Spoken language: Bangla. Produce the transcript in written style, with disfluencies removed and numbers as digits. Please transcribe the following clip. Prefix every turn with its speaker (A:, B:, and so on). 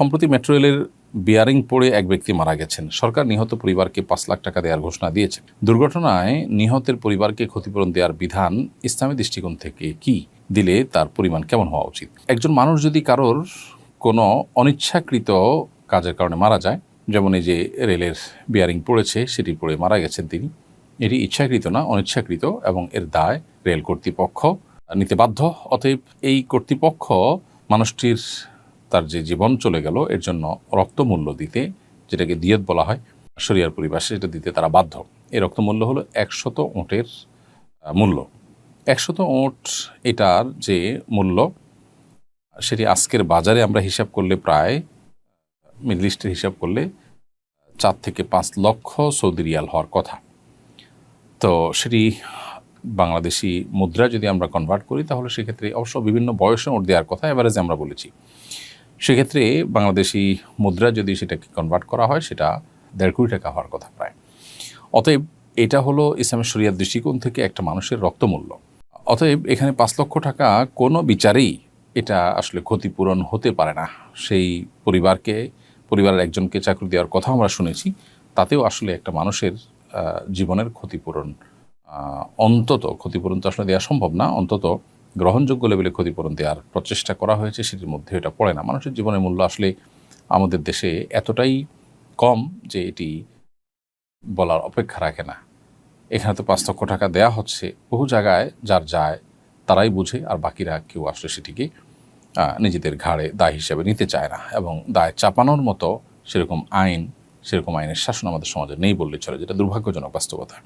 A: সম্প্রতি মেট্রো রেলের বিয়ারিং পড়ে এক ব্যক্তি মারা গেছেন। সরকার নিহত পরিবারকে ৫ লাখ টাকা দেওয়ার ঘোষণা দিয়েছে। দুর্ঘটনায় নিহতের পরিবারকে ক্ষতিপূরণ দেওয়ার বিধান ইসলামী দৃষ্টিকোণ থেকে কি, দিলে তার পরিমাণ কেমন হওয়া উচিত? একজন মানুষ যদি কারোর কোনো অনিচ্ছাকৃত কাজের কারণে মারা যায়, যেমন এই যে রেলের বিয়ারিং পড়েছে সেটি পড়ে মারা গেছেন তিনি, এটি ইচ্ছাকৃত না, অনিচ্ছাকৃত, এবং এর দায় রেল কর্তৃপক্ষ নিতে বাধ্য। অতএব এই কর্তৃপক্ষ মানুষটির তার যে জীবন চলে গেল এর জন্য রক্তমূল্য দিতে, যেটাকে দিয়ত বলা হয় শরিয়ার পরিভাষায়, সেটা দিতে তারা বাধ্য। এই রক্তমূল্য হলো ১০০ ওঁটের মূল্য। ১০০ ওঁট এটার যে মূল্য, সেটি আজকের বাজারে আমরা হিসাব করলে প্রায়, মিডল ইস্টের হিসাব করলে ৪ থেকে ৫ লক্ষ সৌদি রিয়াল হওয়ার কথা। তো সেটি বাংলাদেশি মুদ্রা যদি আমরা কনভার্ট করি তাহলে সেক্ষেত্রে অবশ্য বিভিন্ন বয়সে ওট দেওয়ার কথা এভারেজে আমরা বলেছি। সেক্ষেত্রে বাংলাদেশি মুদ্রা যদি সেটাকে কনভার্ট করা হয় সেটা ১.৫ কোটি টাকা হওয়ার কথা প্রায়। অতএব এটা হলো ইসলামের শরিয়ার দৃষ্টিকোণ থেকে একটা মানুষের রক্তমূল্য। অতএব এখানে ৫ লক্ষ টাকা কোনো বিচারেই এটা আসলে ক্ষতিপূরণ হতে পারে না। সেই পরিবারের একজনকে চাকরি দেওয়ার কথা আমরা শুনেছি, তাতেও আসলে একটা মানুষের জীবনের ক্ষতিপূরণ, অন্তত ক্ষতিপূরণ তো আসলে দেওয়া সম্ভব না, অন্তত গ্রহণযোগ্য লেভেলে ক্ষতিপূরণ দেওয়ার প্রচেষ্টা করা হয়েছে, সেটির মধ্যে এটা পড়ে না। মানুষের জীবনের মূল্য আসলে আমাদের দেশে এতটাই কম যে এটি বলার অপেক্ষা রাখে না। এখানে তো ৫ লক্ষ টাকা দেয়া হচ্ছে, বহু জায়গায় যার যায় তারাই বুঝে, আর বাকিরা কেউ আসলে সেটিকে নিজেদের ঘাড়ে দায় হিসেবে নিতে চায় না, এবং দায় চাপানোর মতো সেরকম আইনের শাসন আমাদের সমাজে নেই বললে চলে, যেটা দুর্ভাগ্যজনক বাস্তবতা।